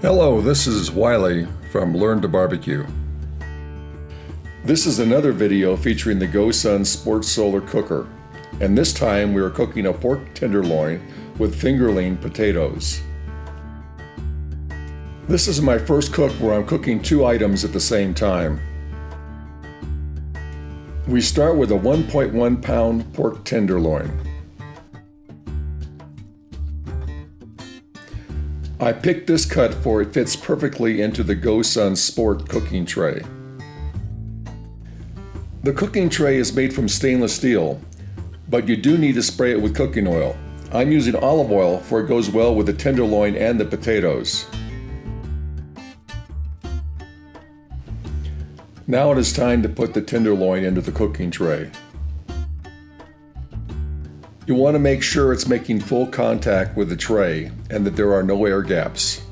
Hello, this is Wiley from Learn to Barbecue. This is another video featuring the GoSun Sport Solar Cooker, and this time we are cooking a pork tenderloin with fingerling potatoes. This is my first cook where I'm cooking two items at the same time. We start with a 1.1 pound pork tenderloin. I picked this cut for it fits perfectly into the GoSun Sport cooking tray. The cooking tray is made from stainless steel, but you do need to spray it with cooking oil. I'm using olive oil for it goes well with the tenderloin and the potatoes. Now it is time to put the tenderloin into the cooking tray. You want to make sure it's making full contact with the tray and that there are no air gaps.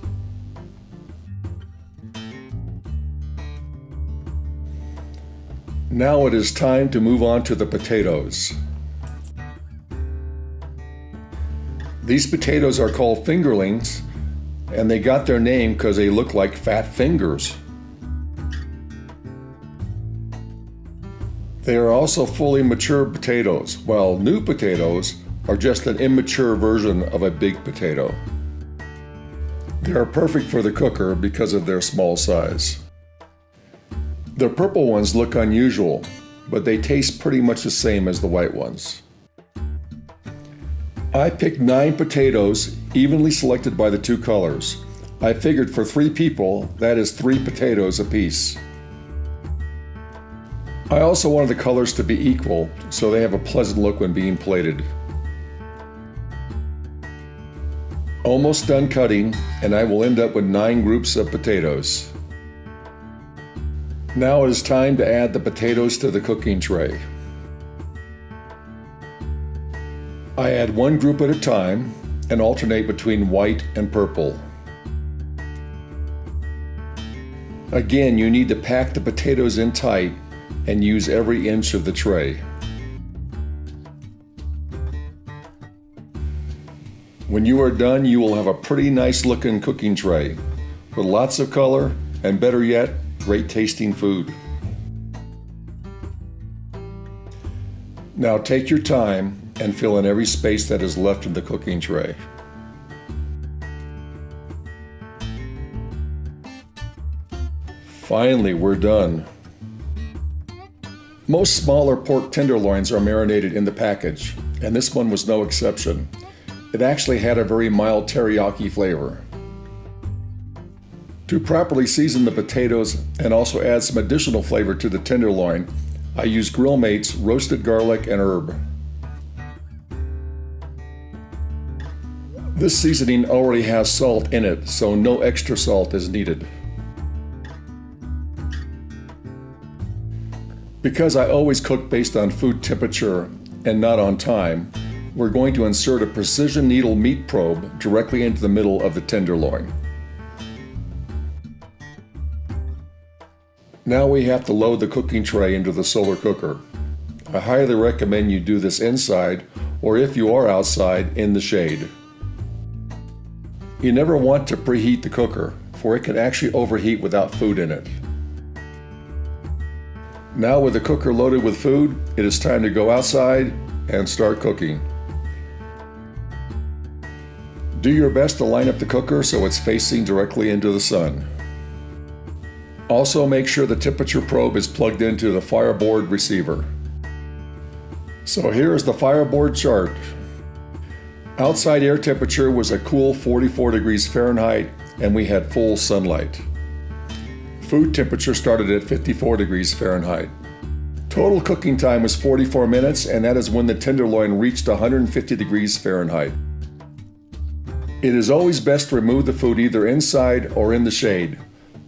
Now it is time to move on to the potatoes. These potatoes are called fingerlings, and they got their name because they look like fat fingers. They are also fully mature potatoes, while new potatoes are just an immature version of a big potato. They are perfect for the cooker because of their small size. The purple ones look unusual, but they taste pretty much the same as the white ones. I picked 9 potatoes, evenly selected by the two colors. I figured for 3 people, that is 3 potatoes apiece. I also wanted the colors to be equal, so they have a pleasant look when being plated. Almost done cutting, and I will end up with 9 groups of potatoes. Now it is time to add the potatoes to the cooking tray. I add one group at a time and alternate between white and purple. Again, you need to pack the potatoes in tight and use every inch of the tray. When you are done, you will have a pretty nice looking cooking tray with lots of color and, better yet, great tasting food. Now take your time and fill in every space that is left in the cooking tray. Finally, we're done. Most smaller pork tenderloins are marinated in the package, and this one was no exception. It actually had a very mild teriyaki flavor. To properly season the potatoes and also add some additional flavor to the tenderloin, I used Grill Mates roasted garlic and herb. This seasoning already has salt in it, so no extra salt is needed. Because I always cook based on food temperature and not on time, we're going to insert a precision needle meat probe directly into the middle of the tenderloin. Now we have to load the cooking tray into the solar cooker. I highly recommend you do this inside, or if you are outside, in the shade. You never want to preheat the cooker, for it can actually overheat without food in it. Now with the cooker loaded with food, it is time to go outside and start cooking. Do your best to line up the cooker so it's facing directly into the sun. Also make sure the temperature probe is plugged into the Fire Board receiver. So here is the Fire Board chart. Outside air temperature was a cool 44 degrees Fahrenheit and we had full sunlight. Food temperature started at 54 degrees Fahrenheit. Total cooking time was 44 minutes, and that is when the tenderloin reached 150 degrees Fahrenheit. It is always best to remove the food either inside or in the shade.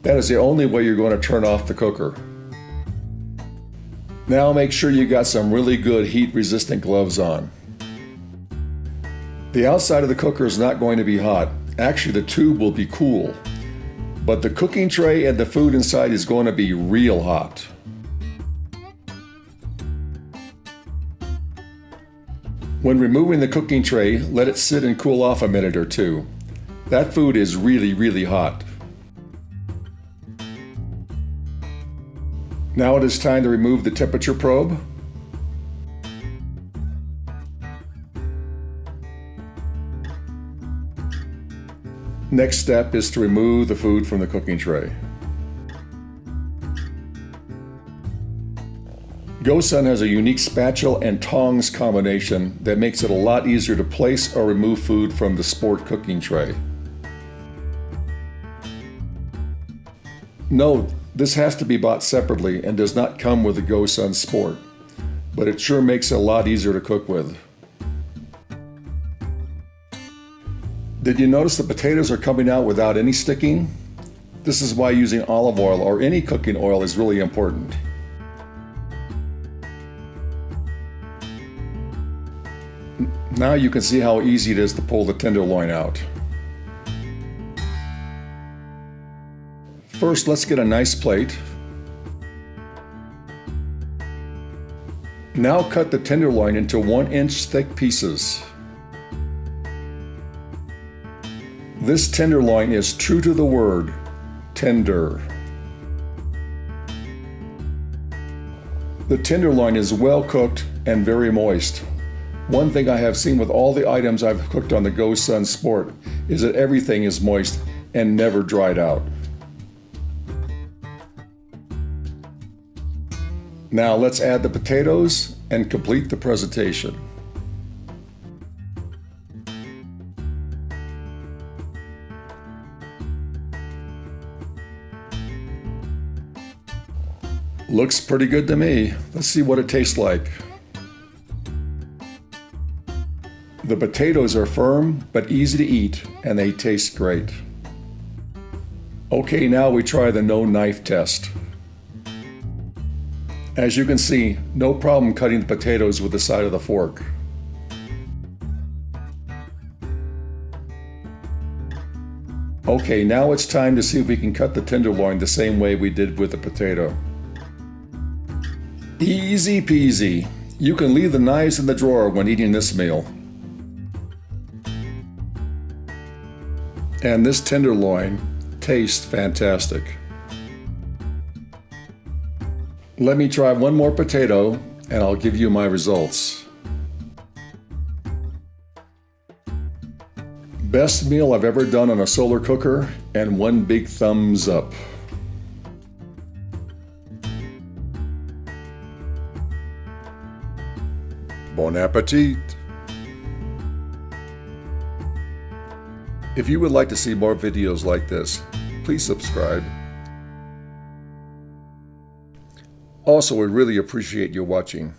That is the only way you're going to turn off the cooker. Now make sure you got some really good heat-resistant gloves on. The outside of the cooker is not going to be hot. Actually, the tube will be cool. But the cooking tray and the food inside is going to be real hot. When removing the cooking tray, let it sit and cool off a minute or two. That food is really hot. Now it is time to remove the temperature probe. Next step is to remove the food from the cooking tray. GoSun has a unique spatula and tongs combination that makes it a lot easier to place or remove food from the sport cooking tray. Note, this has to be bought separately and does not come with the GoSun Sport, but it sure makes it a lot easier to cook with. Did you notice the potatoes are coming out without any sticking? This is why using olive oil or any cooking oil is really important. Now you can see how easy it is to pull the tenderloin out. First, let's get a nice plate. Now cut the tenderloin into 1-inch thick pieces. This tenderloin is true to the word, tender. The tenderloin is well cooked and very moist. One thing I have seen with all the items I've cooked on the GoSun Sport is that everything is moist and never dried out. Now let's add the potatoes and complete the presentation. Looks pretty good to me. Let's see what it tastes like. The potatoes are firm but easy to eat, and they taste great. Okay, now we try the no knife test. As you can see, no problem cutting the potatoes with the side of the fork. Okay, now it's time to see if we can cut the tenderloin the same way we did with the potato. Easy peasy. You can leave the knives in the drawer when eating this meal. And this tenderloin tastes fantastic. Let me try one more potato and I'll give you my results. Best meal I've ever done on a solar cooker, and one big thumbs up. Bon appetit! If you would like to see more videos like this, please subscribe. Also, we really appreciate you watching.